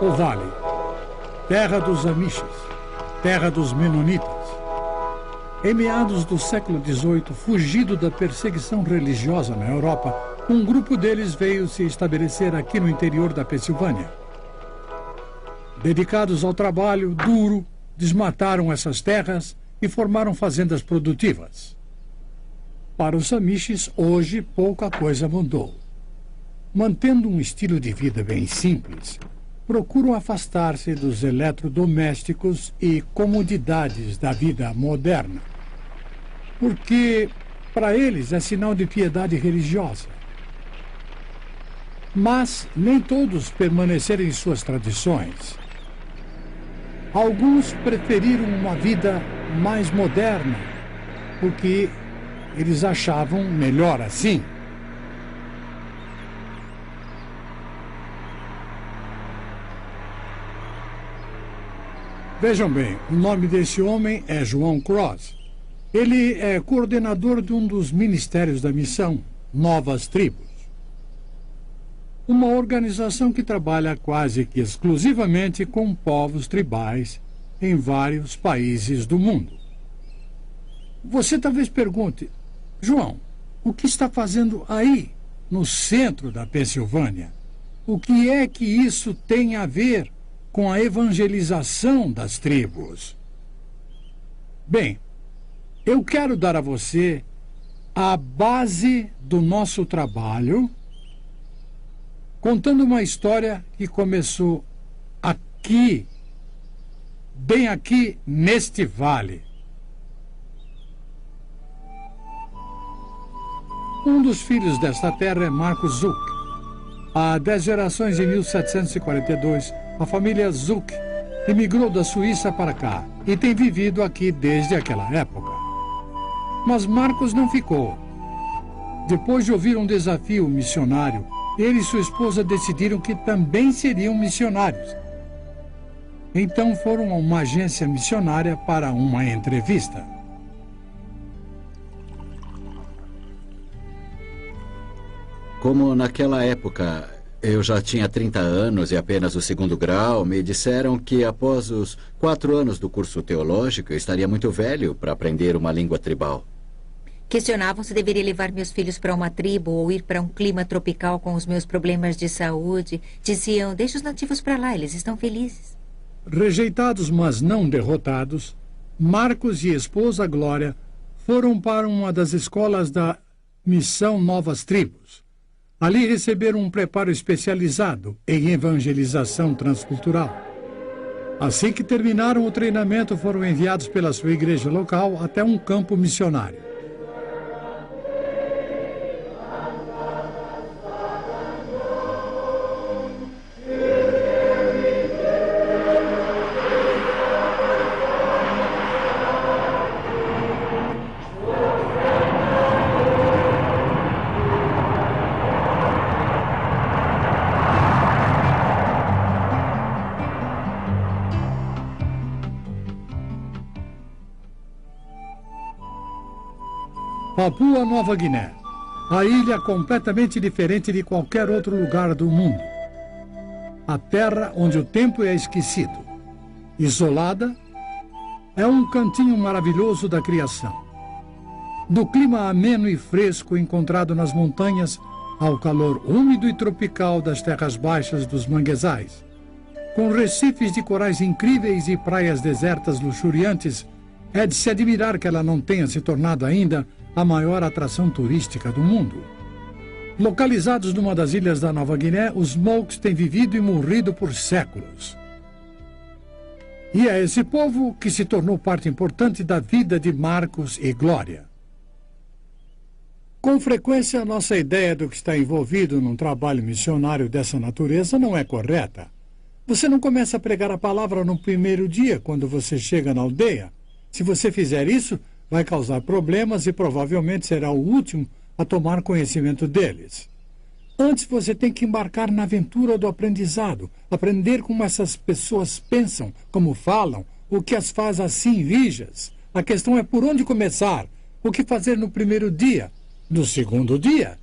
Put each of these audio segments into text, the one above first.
o Vale, terra dos Amishis, terra dos Menonitas. Em meados do século XVIII, fugido da perseguição religiosa na Europa, um grupo deles veio se estabelecer aqui no interior da Pensilvânia. Dedicados ao trabalho duro, desmataram essas terras e formaram fazendas produtivas. Para os Amishis, hoje, pouca coisa mudou. Mantendo um estilo de vida bem simples, procuram afastar-se dos eletrodomésticos e comodidades da vida moderna, porque, para eles, é sinal de piedade religiosa. Mas nem todos permaneceram em suas tradições. Alguns preferiram uma vida mais moderna, porque eles achavam melhor assim. Vejam bem, o nome desse homem é João Cross. Ele é coordenador de um dos ministérios da missão, Novas Tribos. Uma organização que trabalha quase que exclusivamente com povos tribais em vários países do mundo. Você talvez pergunte, João, o que está fazendo aí, no centro da Pensilvânia? O que é que isso tem a ver com a evangelização das tribos? Bem, eu quero dar a você a base do nosso trabalho, contando uma história que começou aqui, bem aqui neste vale. Um dos filhos desta terra é Marcos Zuck. Há 10 gerações, em 1742, a família Zuck emigrou da Suíça para cá e tem vivido aqui desde aquela época. Mas Marcos não ficou. Depois de ouvir um desafio missionário, ele e sua esposa decidiram que também seriam missionários. Então foram a uma agência missionária para uma entrevista. Como naquela época eu já tinha 30 anos e apenas o 2º grau, me disseram que após os 4 anos do curso teológico eu estaria muito velho para aprender uma língua tribal. Questionavam se deveria levar meus filhos para uma tribo ou ir para um clima tropical com os meus problemas de saúde. Diziam, deixa os nativos para lá, eles estão felizes. Rejeitados, mas não derrotados, Marcos e esposa Glória foram para uma das escolas da Missão Novas Tribos. Ali receberam um preparo especializado em evangelização transcultural. Assim que terminaram o treinamento, foram enviados pela sua igreja local até um campo missionário. Papua Nova Guiné, a ilha completamente diferente de qualquer outro lugar do mundo. A terra onde o tempo é esquecido. Isolada, é um cantinho maravilhoso da criação. Do clima ameno e fresco encontrado nas montanhas ao calor úmido e tropical das terras baixas dos manguezais. Com recifes de corais incríveis e praias desertas luxuriantes, é de se admirar que ela não tenha se tornado ainda a maior atração turística do mundo. Localizados numa das ilhas da Nova Guiné, os Mokes têm vivido e morrido por séculos. E é esse povo que se tornou parte importante da vida de Marcos e Glória. Com frequência, a nossa ideia do que está envolvido num trabalho missionário dessa natureza não é correta. Você não começa a pregar a palavra no primeiro dia, quando você chega na aldeia. Se você fizer isso, vai causar problemas e provavelmente será o último a tomar conhecimento deles. Antes você tem que embarcar na aventura do aprendizado, aprender como essas pessoas pensam, como falam, o que as faz assim rijas. A questão é por onde começar, o que fazer no primeiro dia, no segundo dia.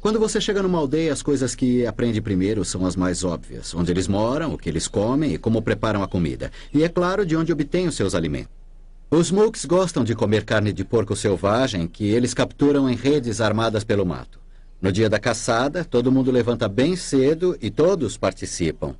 Quando você chega numa aldeia, as coisas que aprende primeiro são as mais óbvias. Onde eles moram, o que eles comem e como preparam a comida. E, é claro, de onde obtêm os seus alimentos. Os Mooks gostam de comer carne de porco selvagem que eles capturam em redes armadas pelo mato. No dia da caçada, todo mundo levanta bem cedo e todos participam.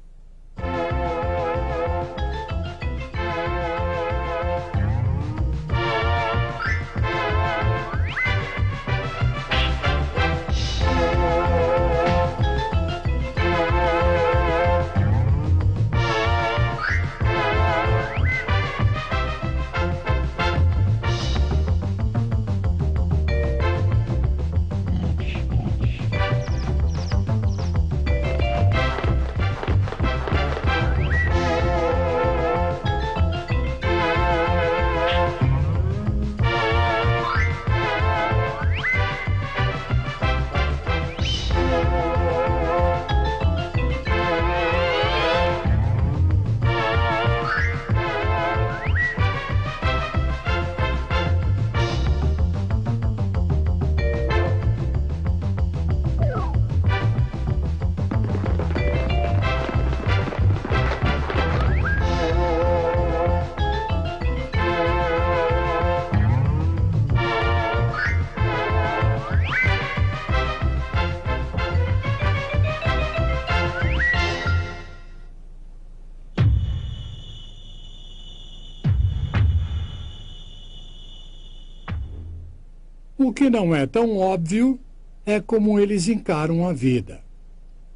O que não é tão óbvio é como eles encaram a vida.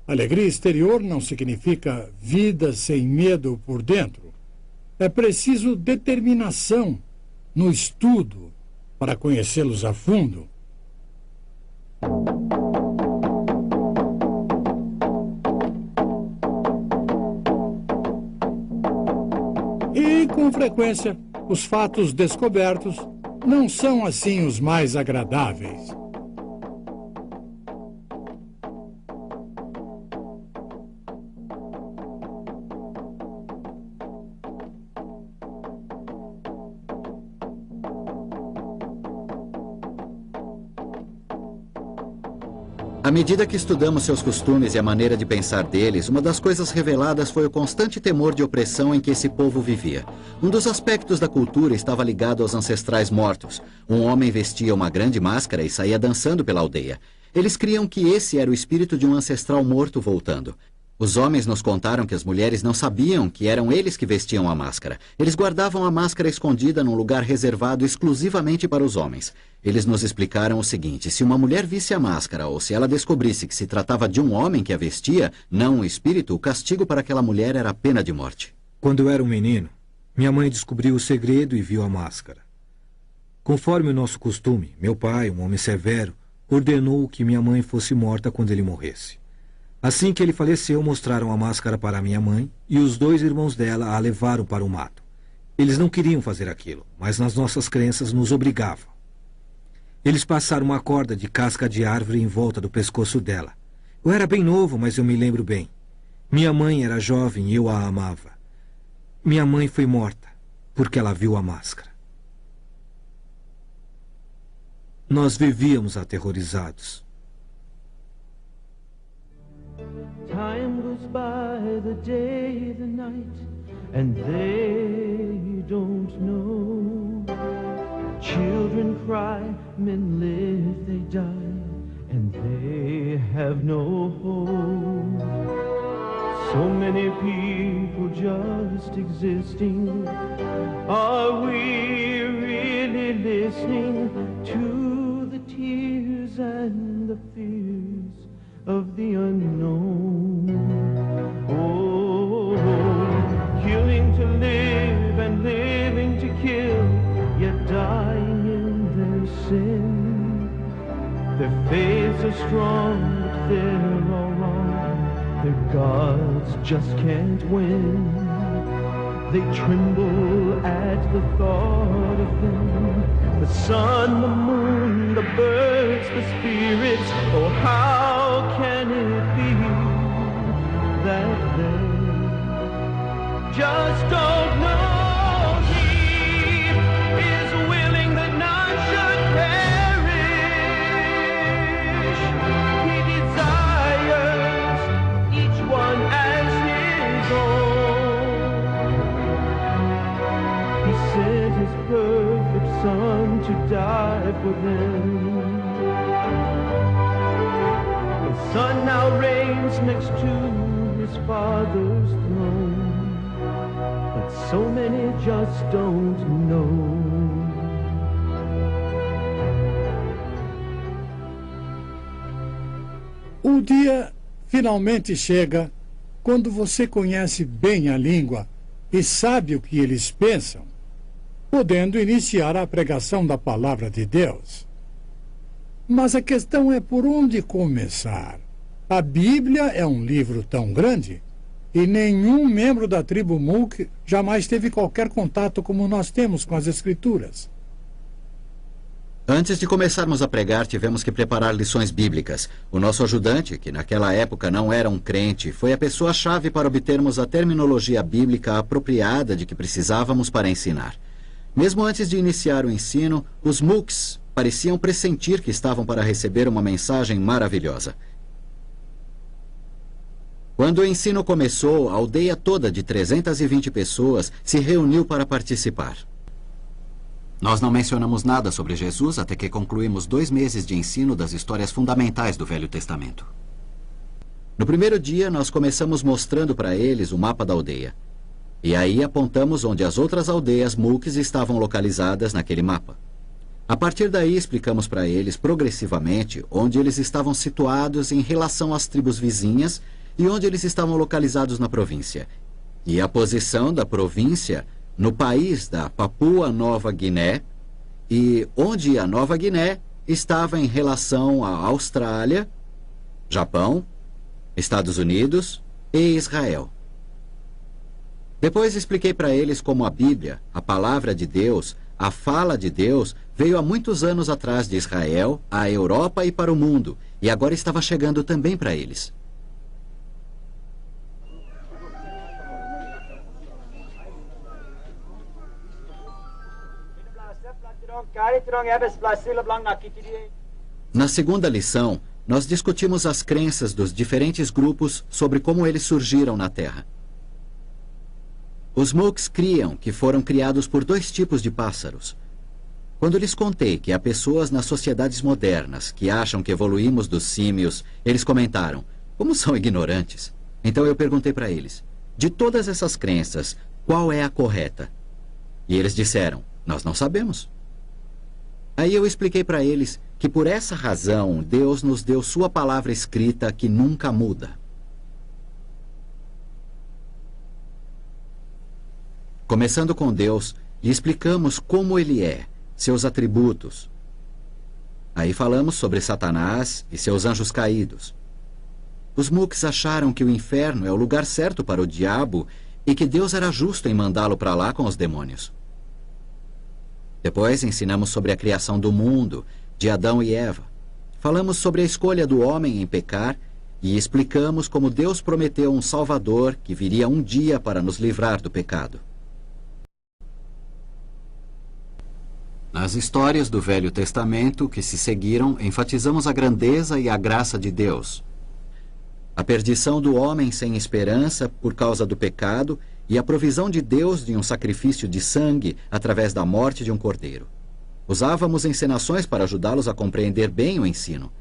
Alegria exterior não significa vida sem medo por dentro. É preciso determinação no estudo para conhecê-los a fundo. E, com frequência, os fatos descobertos não são assim os mais agradáveis. À medida que estudamos seus costumes e a maneira de pensar deles, uma das coisas reveladas foi o constante temor de opressão em que esse povo vivia. Um dos aspectos da cultura estava ligado aos ancestrais mortos. Um homem vestia uma grande máscara e saía dançando pela aldeia. Eles criam que esse era o espírito de um ancestral morto voltando. Os homens nos contaram que as mulheres não sabiam que eram eles que vestiam a máscara. Eles guardavam a máscara escondida num lugar reservado exclusivamente para os homens. Eles nos explicaram o seguinte: se uma mulher visse a máscara ou se ela descobrisse que se tratava de um homem que a vestia, não um espírito, o castigo para aquela mulher era a pena de morte. Quando eu era um menino, minha mãe descobriu o segredo e viu a máscara. Conforme o nosso costume, meu pai, um homem severo, ordenou que minha mãe fosse morta quando ele morresse. Assim que ele faleceu, mostraram a máscara para minha mãe e os 2 irmãos dela a levaram para o mato. Eles não queriam fazer aquilo, mas nas nossas crenças nos obrigavam. Eles passaram uma corda de casca de árvore em volta do pescoço dela. Eu era bem novo, mas eu me lembro bem. Minha mãe era jovem e eu a amava. Minha mãe foi morta porque ela viu a máscara. Nós vivíamos aterrorizados. Time goes by, the day, the night, and they don't know. Children cry, men live, they die, and they have no hope. So many people just existing. Are we really listening to the tears and the fears of the unknown? Oh, killing to live and living to kill, yet dying in their sin. Their faiths are strong, but they're all wrong. Their gods just can't win. They tremble at the thought of them. The sun, the moon, the birds, the spirits. Oh, how can it be that they just don't know? He is willing that none should perish. He sent his perfect Son to die for them. The Son now reigns next to his Father's throne, but so many just don't know. O dia finalmente chega quando você conhece bem a língua e sabe o que eles pensam, podendo iniciar a pregação da palavra de Deus. Mas a questão é por onde começar. A Bíblia é um livro tão grande e nenhum membro da tribo Mook jamais teve qualquer contato como nós temos com as Escrituras. Antes de começarmos a pregar, tivemos que preparar lições bíblicas. O nosso ajudante, que naquela época não era um crente, foi a pessoa-chave para obtermos a terminologia bíblica apropriada de que precisávamos para ensinar. Mesmo antes de iniciar o ensino, os Mooks pareciam pressentir que estavam para receber uma mensagem maravilhosa. Quando o ensino começou, a aldeia toda de 320 pessoas se reuniu para participar. Nós não mencionamos nada sobre Jesus até que concluímos 2 meses de ensino das histórias fundamentais do Velho Testamento. No primeiro dia, nós começamos mostrando para eles o mapa da aldeia. E aí apontamos onde as outras aldeias Mooks estavam localizadas naquele mapa. A partir daí, explicamos para eles progressivamente onde eles estavam situados em relação às tribos vizinhas e onde eles estavam localizados na província. E a posição da província no país da Papua Nova Guiné e onde a Nova Guiné estava em relação à Austrália, Japão, Estados Unidos e Israel. Depois expliquei para eles como a Bíblia, a palavra de Deus, a fala de Deus, veio há muitos anos atrás de Israel, à Europa e para o mundo, e agora estava chegando também para eles. Na segunda lição, nós discutimos as crenças dos diferentes grupos sobre como eles surgiram na Terra. Os Mooks criam que foram criados por 2 tipos de pássaros. Quando lhes contei que há pessoas nas sociedades modernas que acham que evoluímos dos símios, eles comentaram, como são ignorantes. Então eu perguntei para eles, de todas essas crenças, qual é a correta? E eles disseram, nós não sabemos. Aí eu expliquei para eles que por essa razão Deus nos deu sua palavra escrita que nunca muda. Começando com Deus, lhe explicamos como Ele é, seus atributos. Aí falamos sobre Satanás e seus anjos caídos. Os Mooks acharam que o inferno é o lugar certo para o diabo e que Deus era justo em mandá-lo para lá com os demônios. Depois ensinamos sobre a criação do mundo, de Adão e Eva. Falamos sobre a escolha do homem em pecar e explicamos como Deus prometeu um Salvador que viria um dia para nos livrar do pecado. Nas histórias do Velho Testamento que se seguiram, enfatizamos a grandeza e a graça de Deus, a perdição do homem sem esperança por causa do pecado e a provisão de Deus de um sacrifício de sangue através da morte de um cordeiro. Usávamos encenações para ajudá-los a compreender bem o ensino.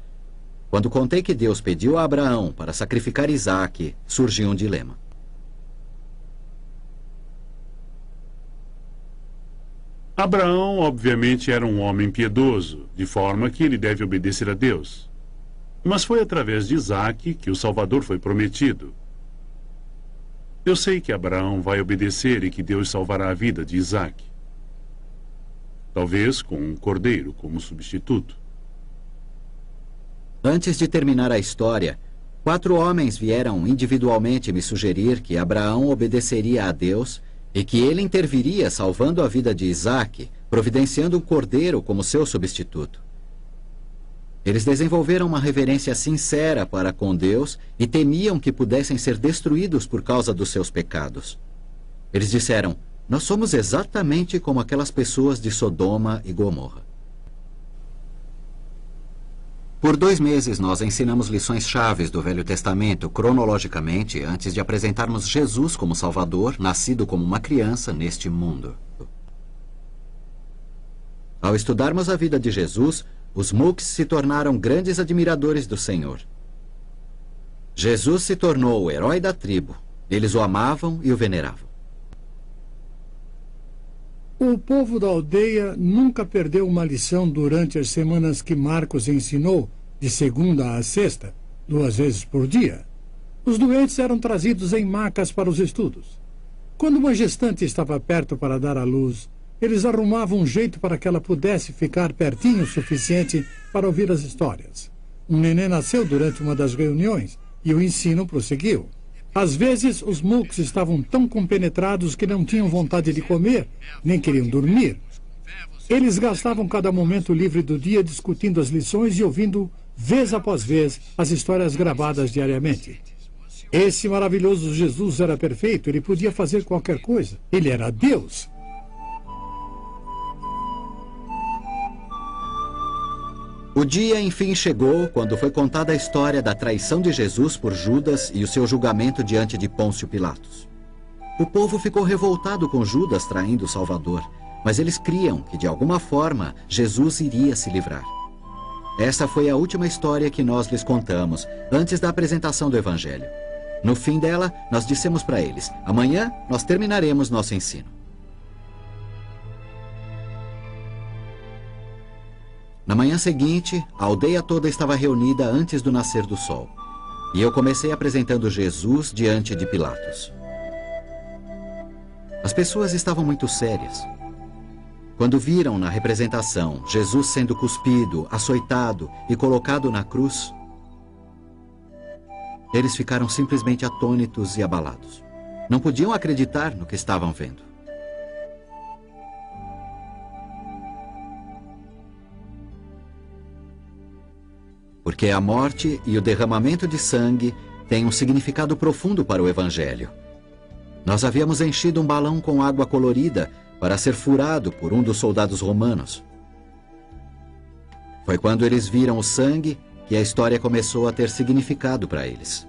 Quando contei que Deus pediu a Abraão para sacrificar Isaque, surgiu um dilema. Abraão, obviamente, era um homem piedoso, de forma que ele deve obedecer a Deus. Mas foi através de Isaque que o Salvador foi prometido. Eu sei que Abraão vai obedecer e que Deus salvará a vida de Isaque. Talvez com um cordeiro como substituto. Antes de terminar a história, 4 homens vieram individualmente me sugerir que Abraão obedeceria a Deus e que ele interviria salvando a vida de Isaque, providenciando um cordeiro como seu substituto. Eles desenvolveram uma reverência sincera para com Deus e temiam que pudessem ser destruídos por causa dos seus pecados. Eles disseram, nós somos exatamente como aquelas pessoas de Sodoma e Gomorra. Por 2 meses nós ensinamos lições chaves do Velho Testamento cronologicamente antes de apresentarmos Jesus como Salvador, nascido como uma criança neste mundo. Ao estudarmos a vida de Jesus, os Mooks se tornaram grandes admiradores do Senhor. Jesus se tornou o herói da tribo. Eles o amavam e o veneravam. O povo da aldeia nunca perdeu uma lição durante as semanas que Marcos ensinou, de segunda a sexta, 2 vezes por dia. Os doentes eram trazidos em macas para os estudos. Quando uma gestante estava perto para dar à luz, eles arrumavam um jeito para que ela pudesse ficar pertinho o suficiente para ouvir as histórias. Um neném nasceu durante uma das reuniões e o ensino prosseguiu. Às vezes, os Mooks estavam tão compenetrados que não tinham vontade de comer, nem queriam dormir. Eles gastavam cada momento livre do dia discutindo as lições e ouvindo, vez após vez, as histórias gravadas diariamente. Esse maravilhoso Jesus era perfeito, ele podia fazer qualquer coisa. Ele era Deus. O dia, enfim, chegou quando foi contada a história da traição de Jesus por Judas e o seu julgamento diante de Pôncio Pilatos. O povo ficou revoltado com Judas traindo o Salvador, mas eles criam que, de alguma forma, Jesus iria se livrar. Essa foi a última história que nós lhes contamos, antes da apresentação do Evangelho. No fim dela, nós dissemos para eles: amanhã nós terminaremos nosso ensino. Na manhã seguinte, a aldeia toda estava reunida antes do nascer do sol. E eu comecei apresentando Jesus diante de Pilatos. As pessoas estavam muito sérias. Quando viram na representação Jesus sendo cuspido, açoitado e colocado na cruz, eles ficaram simplesmente atônitos e abalados. Não podiam acreditar no que estavam vendo. Porque a morte e o derramamento de sangue têm um significado profundo para o Evangelho. Nós havíamos enchido um balão com água colorida para ser furado por um dos soldados romanos. Foi quando eles viram o sangue que a história começou a ter significado para eles.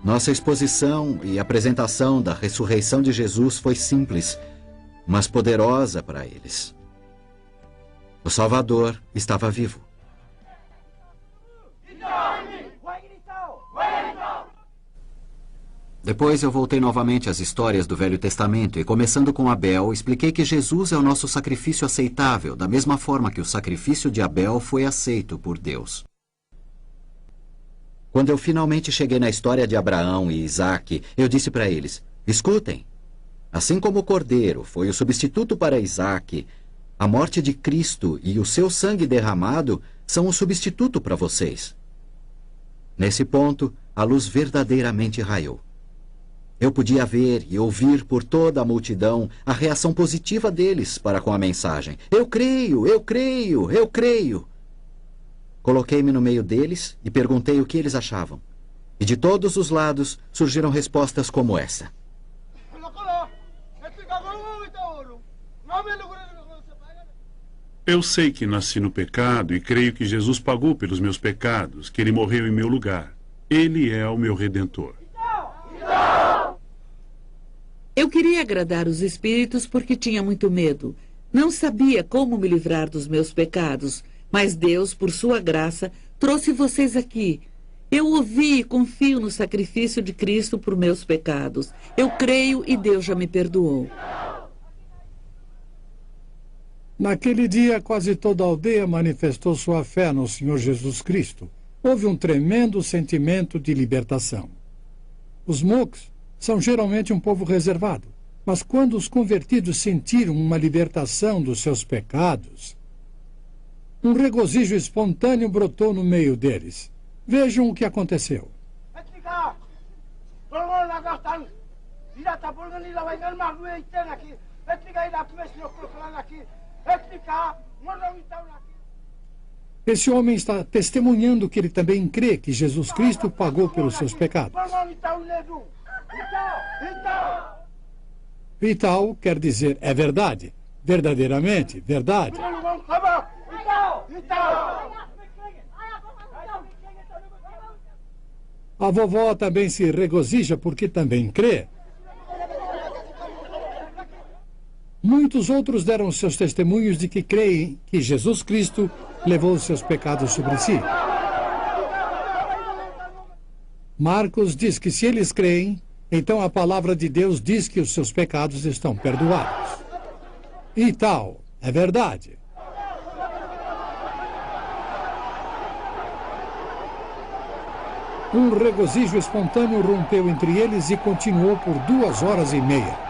Nossa exposição e apresentação da ressurreição de Jesus foi simples, mas poderosa para eles. O Salvador estava vivo. Depois eu voltei novamente às histórias do Velho Testamento e, começando com Abel, expliquei que Jesus é o nosso sacrifício aceitável, da mesma forma que o sacrifício de Abel foi aceito por Deus. Quando eu finalmente cheguei na história de Abraão e Isaque, eu disse para eles: escutem, assim como o cordeiro foi o substituto para Isaque, a morte de Cristo e o seu sangue derramado são o substituto para vocês. Nesse ponto, a luz verdadeiramente raiou. Eu podia ver e ouvir por toda a multidão a reação positiva deles para com a mensagem. Eu creio, eu creio, eu creio. Coloquei-me no meio deles e perguntei o que eles achavam. E de todos os lados surgiram respostas como essa. Eu sei que nasci no pecado e creio que Jesus pagou pelos meus pecados, que ele morreu em meu lugar. Ele é o meu Redentor. Eu queria agradar os espíritos porque tinha muito medo. Não sabia como me livrar dos meus pecados, mas Deus, por sua graça, trouxe vocês aqui. Eu ouvi e confio no sacrifício de Cristo por meus pecados. Eu creio e Deus já me perdoou. Naquele dia, quase toda a aldeia manifestou sua fé no Senhor Jesus Cristo. Houve um tremendo sentimento de libertação. Os Mooks são geralmente um povo reservado, mas quando os convertidos sentiram uma libertação dos seus pecados, um regozijo espontâneo brotou no meio deles. Vejam o que aconteceu. Esse homem está testemunhando que ele também crê que Jesus Cristo pagou pelos seus pecados. Vital quer dizer é verdade, verdadeiramente verdade. A vovó também se regozija porque também crê. Muitos outros deram seus testemunhos de que creem que Jesus Cristo levou os seus pecados sobre si. Marcos diz que se eles creem, então a palavra de Deus diz que os seus pecados estão perdoados. E tal, é verdade. Um regozijo espontâneo rompeu entre eles e continuou por 2 horas e meia.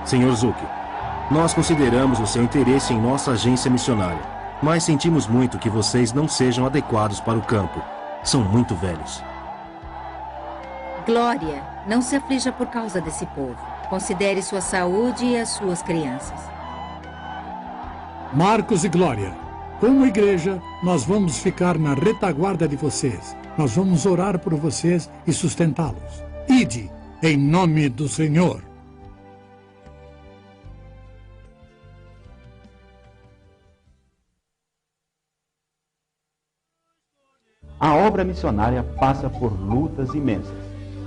Senhor Zuck, nós consideramos o seu interesse em nossa agência missionária, mas sentimos muito que vocês não sejam adequados para o campo. São muito velhos. Glória, não se aflija por causa desse povo. Considere sua saúde e as suas crianças. Marcos e Glória, como igreja, nós vamos ficar na retaguarda de vocês. Nós vamos orar por vocês e sustentá-los. Ide, em nome do Senhor. A obra missionária passa por lutas imensas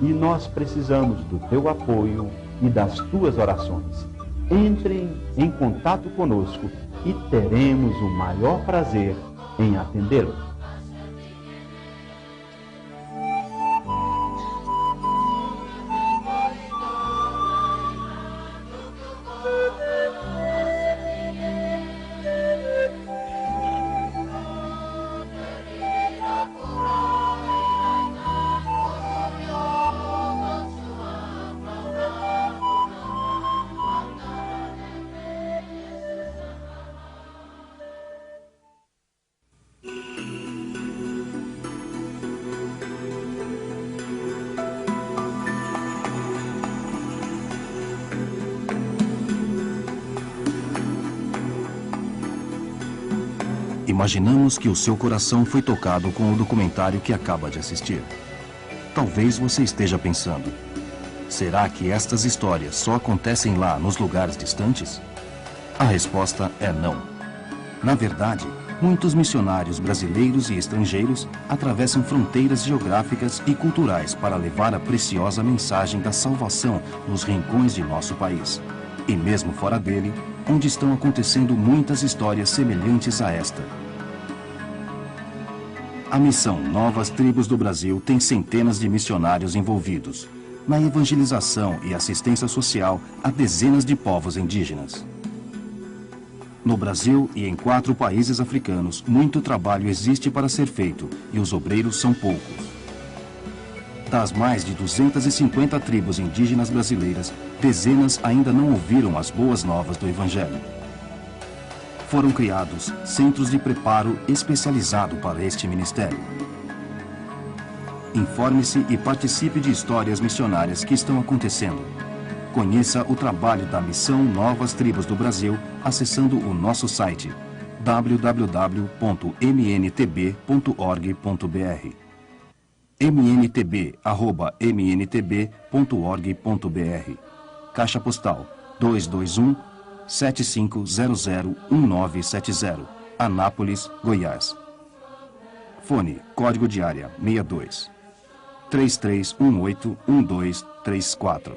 e nós precisamos do teu apoio e das tuas orações. Entrem em contato conosco e teremos o maior prazer em atendê-los. Imaginamos que o seu coração foi tocado com o documentário que acaba de assistir. Talvez você esteja pensando, será que estas histórias só acontecem lá nos lugares distantes? A resposta é não. Na verdade, muitos missionários brasileiros e estrangeiros atravessam fronteiras geográficas e culturais para levar a preciosa mensagem da salvação nos rincões de nosso país. E mesmo fora dele, onde estão acontecendo muitas histórias semelhantes a esta. A missão Novas Tribos do Brasil tem centenas de missionários envolvidos na evangelização e assistência social a dezenas de povos indígenas. No Brasil e em 4 países africanos, muito trabalho existe para ser feito e os obreiros são poucos. Das mais de 250 tribos indígenas brasileiras, dezenas ainda não ouviram as boas novas do Evangelho. Foram criados centros de preparo especializado para este ministério. Informe-se e participe de histórias missionárias que estão acontecendo. Conheça o trabalho da Missão Novas Tribos do Brasil acessando o nosso site www.mntb.org.br mntb@mntb.org.br Caixa Postal 221-7500-1970 Anápolis, Goiás. Fone, código de área 62 3318-1234